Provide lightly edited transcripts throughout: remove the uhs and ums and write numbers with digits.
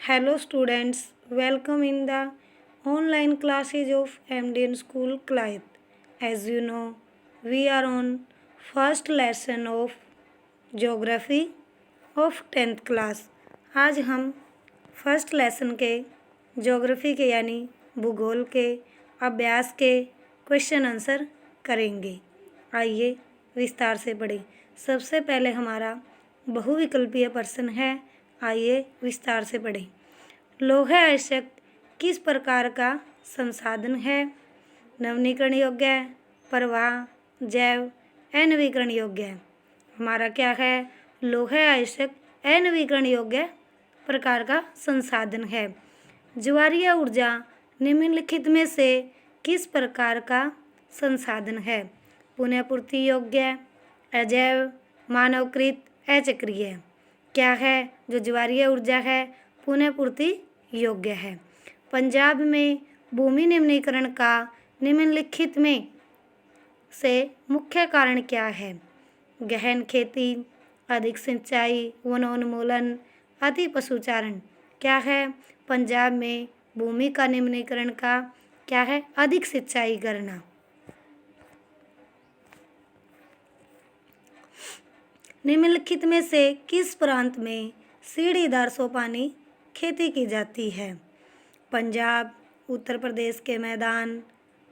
Hello students, welcome in the online classes of MDN School Clyde. As you know, we are on first lesson of Geography of 10th class. आज हम first lesson के geography के यानी भूगोल के अभ्यास के क्वेश्चन आंसर करेंगे। आइए विस्तार से पढ़ें। सबसे पहले हमारा बहुविकल्पीय प्रश्न है। आइए विस्तार से पढ़ें। लौह अयस्क किस प्रकार का संसाधन है? नवीनीकरण योग्य, प्रवाह, जैव, अनवीकरण योग्य है। हमारा क्या है? लौह अयस्क अनवीकरण योग्य प्रकार का संसाधन है। ज्वारीय ऊर्जा निम्नलिखित में से किस प्रकार का संसाधन है? पुनःपूर्ति योग्य, अजैव, मानवकृत, अचक्रीय। क्या है? जो ज्वारीय ऊर्जा है पुनःपूर्ति योग्य है। पंजाब में भूमि निम्नीकरण का निम्नलिखित में से मुख्य कारण क्या है? गहन खेती, अधिक सिंचाई, वनोन्मूलन, अति पशुचारण। क्या है? पंजाब में भूमि का निम्नीकरण का क्या है? अधिक सिंचाई करना। निम्नलिखित में से किस प्रांत में सीढ़ीदार सोपानी खेती की जाती है? पंजाब, उत्तर प्रदेश के मैदान,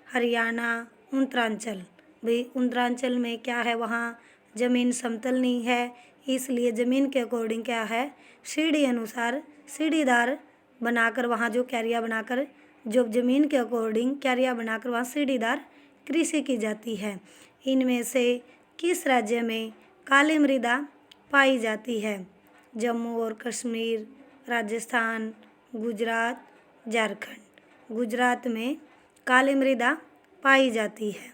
हरियाणा, उत्तरांचल। भाई उत्तरांचल में क्या है? वहाँ ज़मीन समतल नहीं है, इसलिए ज़मीन के अकॉर्डिंग क्या है? सीढ़ी अनुसार सीढ़ीदार बनाकर वहाँ जो क्यारियाँ बनाकर जो ज़मीन के अकॉर्डिंग क्यारियाँ बनाकर वहाँ सीढ़ीदार कृषि की जाती है। इनमें से किस राज्य में काली मृदा पाई जाती है? जम्मू और कश्मीर, राजस्थान, गुजरात, झारखंड। गुजरात में काली मृदा पाई जाती है।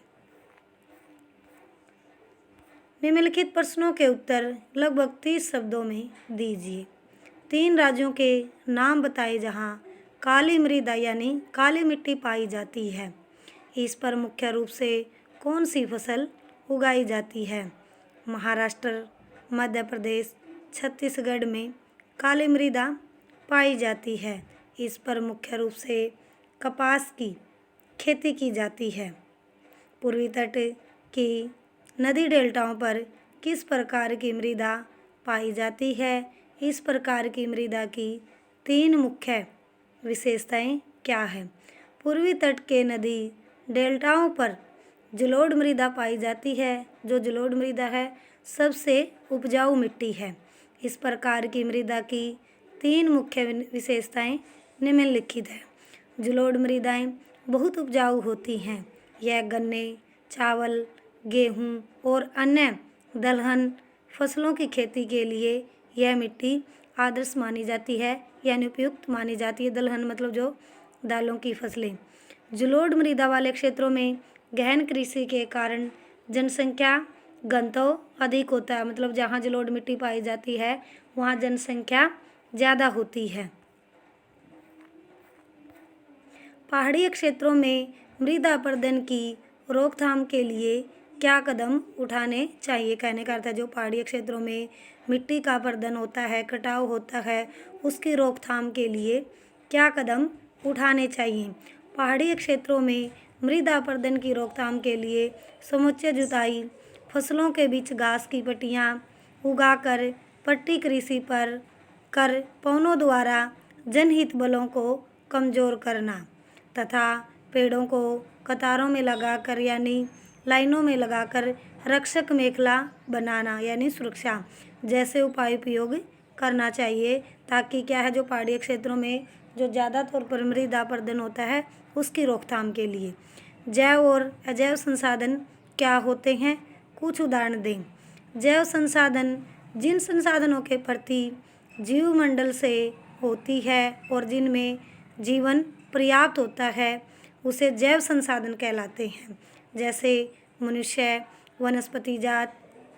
निम्नलिखित प्रश्नों के उत्तर लगभग 30 शब्दों में दीजिए। 3 राज्यों के नाम बताए जहां काली मृदा यानी काली मिट्टी पाई जाती है। इस पर मुख्य रूप से कौन सी फसल उगाई जाती है? महाराष्ट्र, मध्य प्रदेश, छत्तीसगढ़ में काली मृदा पाई जाती है। इस पर मुख्य रूप से कपास की खेती की जाती है। पूर्वी तट की नदी डेल्टाओं पर किस प्रकार की मृदा पाई जाती है? इस प्रकार की मृदा की 3 मुख्य विशेषताएं क्या है? पूर्वी तट के नदी डेल्टाओं पर जलोढ़ मृदा पाई जाती है। जो जलोढ़ मृदा है सबसे उपजाऊ मिट्टी है। इस प्रकार की मृदा की 3 मुख्य विशेषताएं निम्नलिखित है। जलोढ़ मृदाएं बहुत उपजाऊ होती हैं। यह गन्ने, चावल, गेहूं और अन्य दलहन फसलों की खेती के लिए यह मिट्टी आदर्श मानी जाती है, यानी उपयुक्त मानी जाती है। दलहन मतलब जो दालों की फसलें। जलोढ़ मृदा वाले क्षेत्रों में गहन कृषि के कारण जनसंख्या घनत्व अधिक होता है। मतलब जहाँ जलोढ़ मिट्टी पाई जाती है वहाँ जनसंख्या ज़्यादा होती है। पहाड़ीय क्षेत्रों में मृदा अपरदन की रोकथाम के लिए क्या कदम उठाने चाहिए? कहने का अर्थ है जो पहाड़ीय क्षेत्रों में मिट्टी का अपरदन होता है, कटाव होता है, उसकी रोकथाम के लिए क्या कदम उठाने चाहिए? पहाड़ीय क्षेत्रों में मृदा अपरदन की रोकथाम के लिए समुचित जुताई, फसलों के बीच घास की पट्टियाँ उगाकर पट्टी कृषि पर कर पवनों द्वारा जनहित बलों को कमज़ोर करना तथा पेड़ों को कतारों में लगाकर यानी लाइनों में लगाकर रक्षक मेखला बनाना यानी सुरक्षा जैसे उपाय उपयोग करना चाहिए, ताकि क्या है जो पहाड़ीय क्षेत्रों में जो ज़्यादा तौर पर मृदा अपरदन होता है उसकी रोकथाम के लिए। जैव और अजैव संसाधन क्या होते हैं? कुछ उदाहरण दें। जैव संसाधन जिन संसाधनों के प्रति जीवमंडल से होती है और जिनमें जीवन पर्याप्त होता है उसे जैव संसाधन कहलाते हैं। जैसे मनुष्य, वनस्पति जात,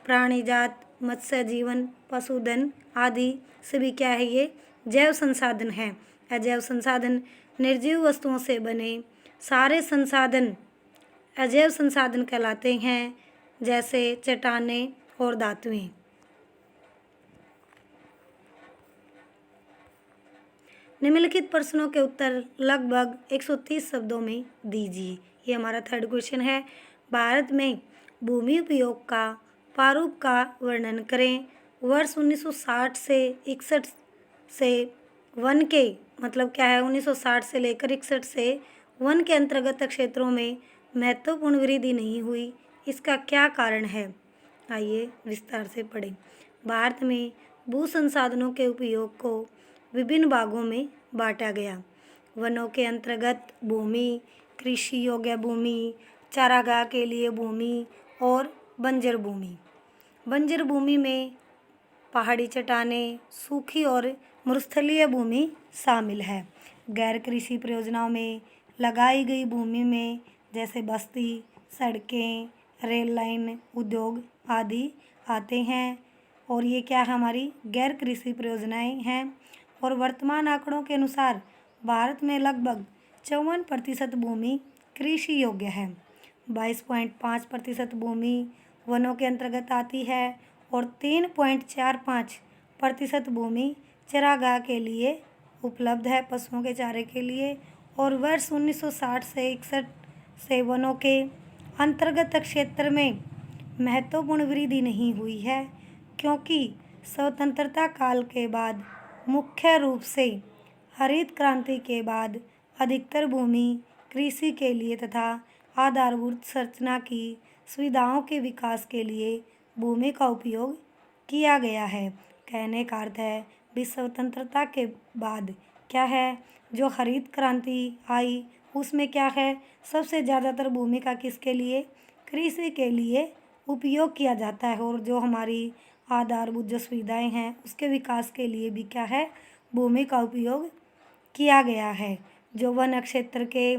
प्राणी जात, मत्स्य जीवन, पशुधन आदि सभी क्या है? ये जैव संसाधन हैं। अजैव संसाधन निर्जीव वस्तुओं से बने सारे संसाधन अजैव संसाधन कहलाते हैं, जैसे चट्टानें और धातुएं। निम्नलिखित प्रश्नों के उत्तर लगभग 130 शब्दों में दीजिए। ये हमारा थर्ड क्वेश्चन है। भारत में भूमि उपयोग का प्रारूप का वर्णन करें। वर्ष 1960 से 61 से वन के मतलब क्या है, 1960 से लेकर 61 से वन के अंतर्गत क्षेत्रों में महत्वपूर्ण वृद्धि नहीं हुई, इसका क्या कारण है? आइए विस्तार से पढ़ें। भारत में भू संसाधनों के उपयोग को विभिन्न भागों में बांटा गया। वनों के अंतर्गत भूमि, कृषि योग्य भूमि, चारागाह के लिए भूमि और बंजर भूमि। बंजर भूमि में पहाड़ी चट्टानें, सूखी और मरुस्थलीय भूमि शामिल है। गैर कृषि परियोजनाओं में लगाई गई भूमि में जैसे बस्ती, सड़कें, रेल लाइन, उद्योग आदि आते हैं और ये क्या है, हमारी गैर कृषि परियोजनाएं हैं। और वर्तमान आंकड़ों के अनुसार भारत में लगभग 54% भूमि कृषि योग्य है, 22.5% भूमि वनों के अंतर्गत आती है और 3.45% भूमि चरागाह के लिए उपलब्ध है, पशुओं के चारे के लिए। और वर्ष 1960 से 61 से वनों के अंतर्गत क्षेत्र में महत्वपूर्ण वृद्धि नहीं हुई है, क्योंकि स्वतंत्रता काल के बाद मुख्य रूप से हरित क्रांति के बाद अधिकतर भूमि कृषि के लिए तथा आधारभूत संरचना की सुविधाओं के विकास के लिए भूमि का उपयोग किया गया है। कहने का अर्थ है विश्व स्वतंत्रता के बाद क्या है, जो हरित क्रांति आई उसमें क्या है, सबसे ज़्यादातर भूमि का किसके लिए, कृषि के लिए उपयोग किया जाता है। और जो हमारी आधारभूत जो सुविधाएं हैं उसके विकास के लिए भी क्या है, भूमि का उपयोग किया गया है, जो वन क्षेत्र के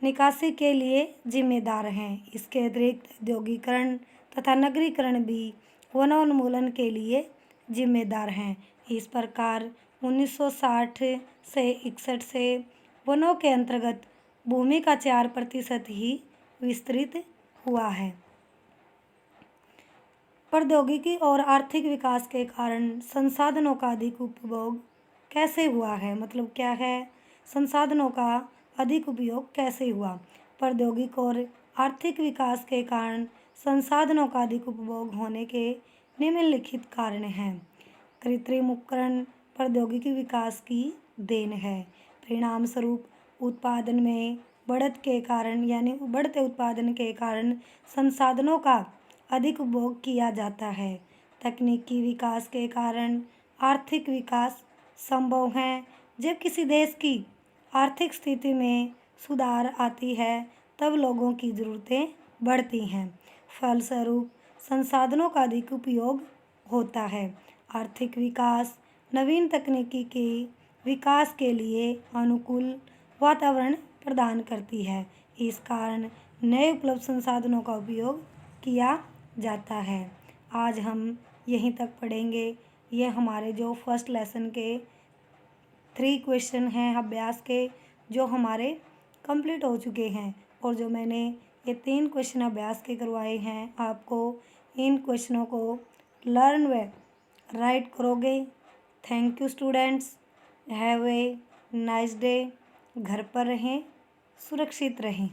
निकासी के लिए जिम्मेदार हैं। इसके अतिरिक्त औद्योगिकरण तथा नगरीकरण भी वनोन्मूलन के लिए जिम्मेदार हैं। इस प्रकार 1960 से 61 से वनों के अंतर्गत भूमि का 4% ही विस्तृत हुआ है। प्रौद्योगिकी और आर्थिक विकास के कारण संसाधनों का अधिक उपभोग कैसे हुआ है, मतलब क्या है, संसाधनों का अधिक उपयोग कैसे हुआ? प्रौद्योगिक और आर्थिक विकास के कारण संसाधनों का अधिक उपभोग होने के निम्नलिखित कारण हैं। कृत्रिम उपकरण प्रौद्योगिकी विकास की देन है। परिणाम स्वरूप उत्पादन में बढ़त के कारण यानी बढ़ते उत्पादन के कारण संसाधनों का अधिक उपभोग किया जाता है। तकनीकी विकास के कारण आर्थिक विकास संभव है। जब किसी देश की आर्थिक स्थिति में सुधार आती है तब लोगों की ज़रूरतें बढ़ती हैं, फलस्वरूप संसाधनों का अधिक उपयोग होता है। आर्थिक विकास नवीन तकनीकी के विकास के लिए अनुकूल वातावरण प्रदान करती है। इस कारण नए उपलब्ध संसाधनों का उपयोग किया जाता है। आज हम यहीं तक पढ़ेंगे। ये हमारे जो फर्स्ट लेसन के 3 क्वेश्चन हैं अभ्यास के, जो हमारे कंप्लीट हो चुके हैं और जो मैंने ये 3 क्वेश्चन अभ्यास के करवाए हैं, आपको इन क्वेश्चनों को लर्न व राइट करोगे। Thank you students, have a nice day. घर पर रहें, सुरक्षित रहें।